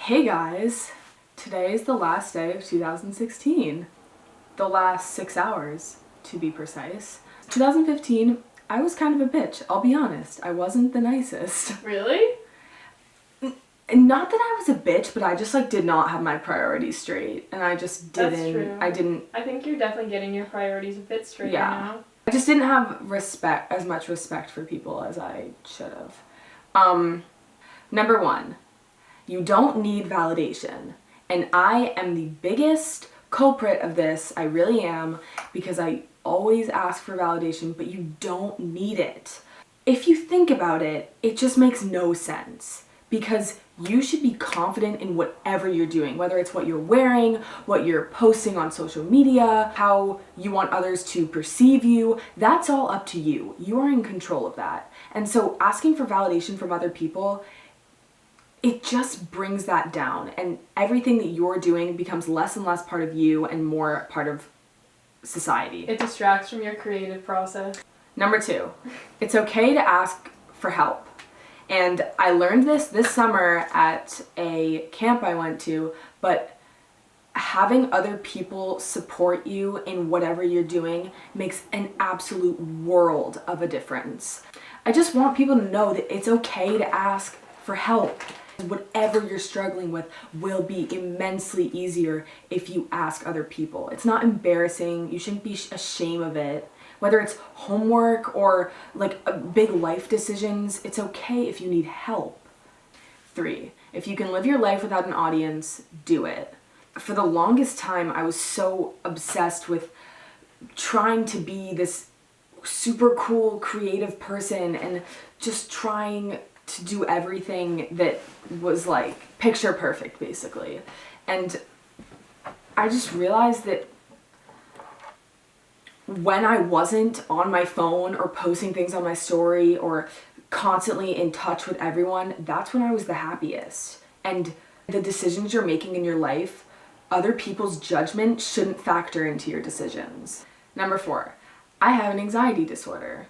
Hey guys, today is the last day of 2016. The last 6 hours, to be precise. 2015, I was kind of a bitch, I'll be honest. I wasn't the nicest. Really? Not that I was a bitch, but I just did not have my priorities straight. And I just didn't. That's true. I think you're definitely getting your priorities a bit straighter now. I just didn't have as much respect for people as I should have. Number 1, you don't need validation. And I am the biggest culprit of this, I really am, because I always ask for validation, but you don't need it. If you think about it, it just makes no sense. Because you should be confident in whatever you're doing, whether it's what you're wearing, what you're posting on social media, how you want others to perceive you. That's all up to you. You are in control of that. And so asking for validation from other people, it just brings that down, and everything that you're doing becomes less and less part of you and more part of society. It distracts from your creative process. Number 2, it's okay to ask for help. And I learned this summer at a camp I went to, but having other people support you in whatever you're doing makes an absolute world of a difference. I just want people to know that it's okay to ask for help. Whatever you're struggling with will be immensely easier if you ask other people. It's not embarrassing. You shouldn't be ashamed of it. Whether it's homework or big life decisions, it's okay if you need help. 3, if you can live your life without an audience, do it. For the longest time, I was so obsessed with trying to be this super cool, creative person and just trying to do everything that was picture perfect, basically. And I just realized that when I wasn't on my phone or posting things on my story or constantly in touch with everyone, that's when I was the happiest. And the decisions you're making in your life, other people's judgment shouldn't factor into your decisions. Number 4, I have an anxiety disorder.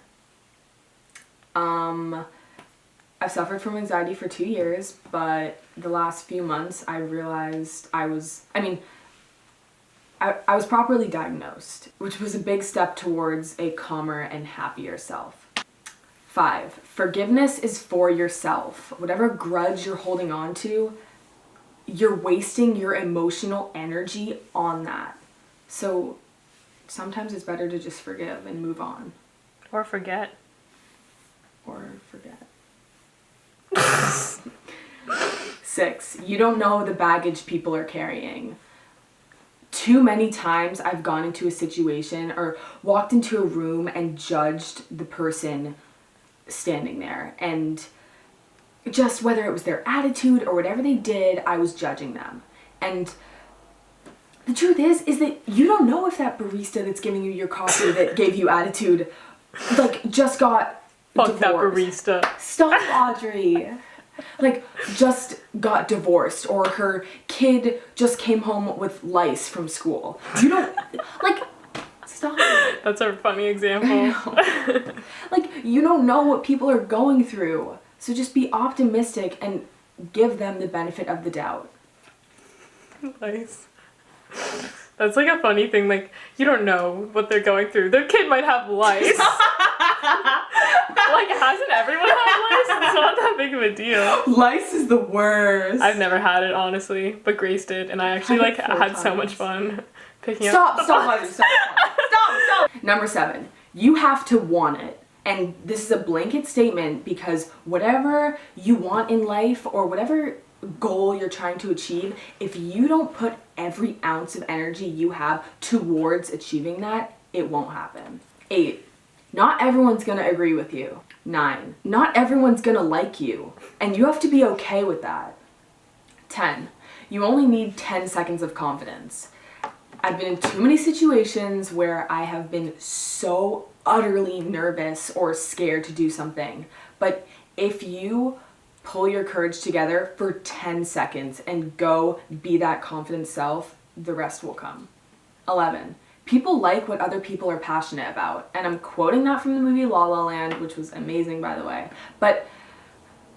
I've suffered from anxiety for 2 years, but the last few months I realized I was properly diagnosed, which was a big step towards a calmer and happier self. 5, forgiveness is for yourself. Whatever grudge you're holding on to, you're wasting your emotional energy on that. So sometimes it's better to just forgive and move on. Or forget. 6, you don't know the baggage people are carrying. Too many times I've gone into a situation or walked into a room and judged the person standing there. And just whether it was their attitude or whatever they did, I was judging them. And the truth is that you don't know if that barista that's giving you your coffee that gave you attitude, just got Fuck divorced. that barista. Stop, Audrey. Just got divorced, or her kid just came home with lice from school. You don't, stop. That's a funny example. You don't know what people are going through. So just be optimistic and give them the benefit of the doubt. Nice. That's a funny thing, you don't know what they're going through. Their kid might have lice. Hasn't everyone had lice? It's not that big of a deal. Lice is the worst. I've never had it, honestly, but Grace did, and I actually had so much fun picking up. Stop. Number 7, you have to want it. And this is a blanket statement because whatever you want in life or whatever goal you're trying to achieve, if you don't put every ounce of energy you have towards achieving that, it won't happen. 8, not everyone's gonna agree with you. 9, not everyone's gonna like you, and you have to be okay with that. 10, you only need 10 seconds of confidence. I've been in too many situations where I have been so utterly nervous or scared to do something, but if you pull your courage together for 10 seconds and go be that confident self, the rest will come. 11, people like what other people are passionate about. And I'm quoting that from the movie La La Land, which was amazing, by the way. But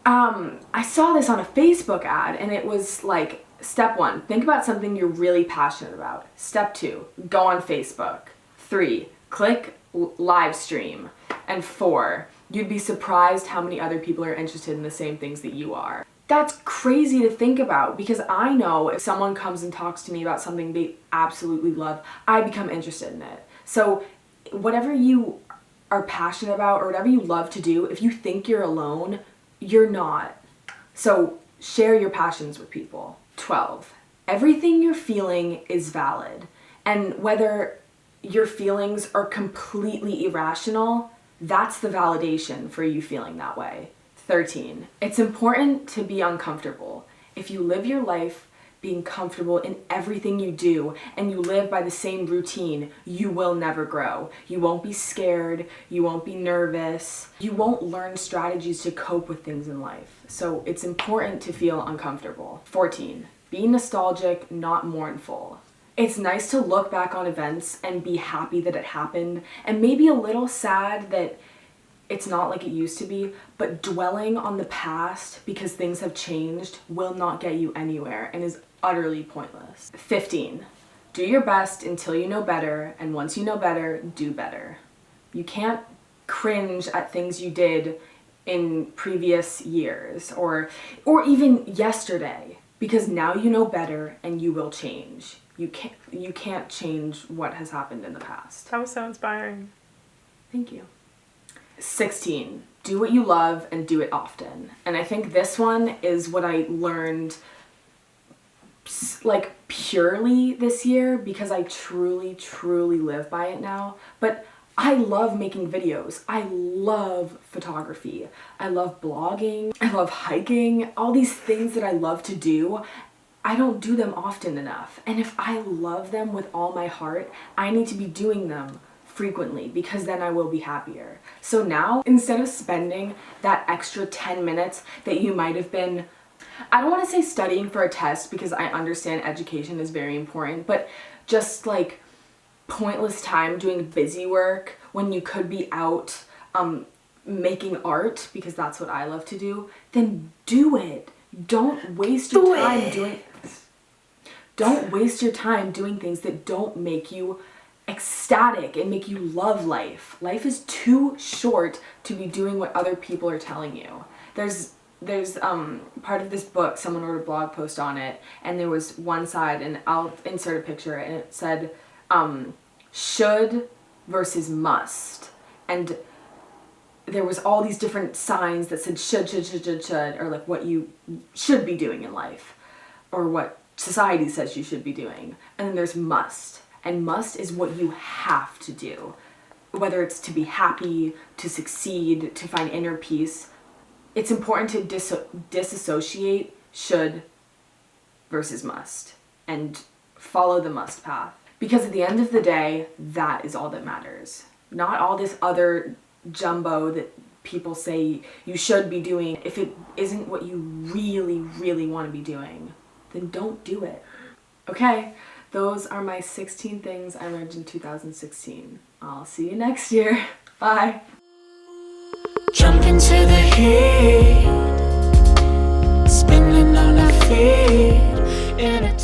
I saw this on a Facebook ad, and it was like, step 1, think about something you're really passionate about. Step 2, go on Facebook. 3, click live stream. And 4, you'd be surprised how many other people are interested in the same things that you are. That's crazy to think about, because I know if someone comes and talks to me about something they absolutely love, I become interested in it. So whatever you are passionate about or whatever you love to do, if you think you're alone, you're not. So share your passions with people. 12, everything you're feeling is valid. And whether your feelings are completely irrational, that's the validation for you feeling that way. 13, it's important to be uncomfortable. If you live your life being comfortable in everything you do and you live by the same routine, you will never grow. You won't be scared, you won't be nervous, you won't learn strategies to cope with things in life. So it's important to feel uncomfortable. 14, be nostalgic, not mournful. It's nice to look back on events and be happy that it happened, and maybe a little sad that it's not like it used to be, but dwelling on the past because things have changed will not get you anywhere and is utterly pointless. 15, do your best until you know better, and once you know better, do better. You can't cringe at things you did in previous years or even yesterday, because now you know better and you will change. You can't change what has happened in the past. That was so inspiring. Thank you. 16, do what you love and do it often. And I think this one is what I learned like purely this year, because I truly live by it now. But I love making videos. I love photography. I love blogging. I love hiking. All these things that I love to do, I don't do them often enough. And if I love them with all my heart, I need to be doing them frequently, because then I will be happier. So now, instead of spending that extra 10 minutes that you might have been, I don't want to say studying for a test, because I understand education is very important, but just like pointless time doing busy work when you could be out making art, because that's what I love to do, then do it. Don't waste your time doing things that don't make you ecstatic and make you love life. Life is too short to be doing what other people are telling you. There's part of this book, someone wrote a blog post on it, and there was one side, and I'll insert a picture, and it said should versus must, and there was all these different signs that said should, or like what you should be doing in life, or what society says you should be doing. And then there's must, and must is what you have to do, whether it's to be happy, to succeed, to find inner peace. It's important to disassociate should versus must and follow the must path, because at the end of the day, that is all that matters. Not all this other jumbo that people say you should be doing. If it isn't what you really want to be doing, then don't do it. Okay, those are my 16 things I learned in 2016. I'll see you next year. Bye. Jump into the heat, spinning on our feet in a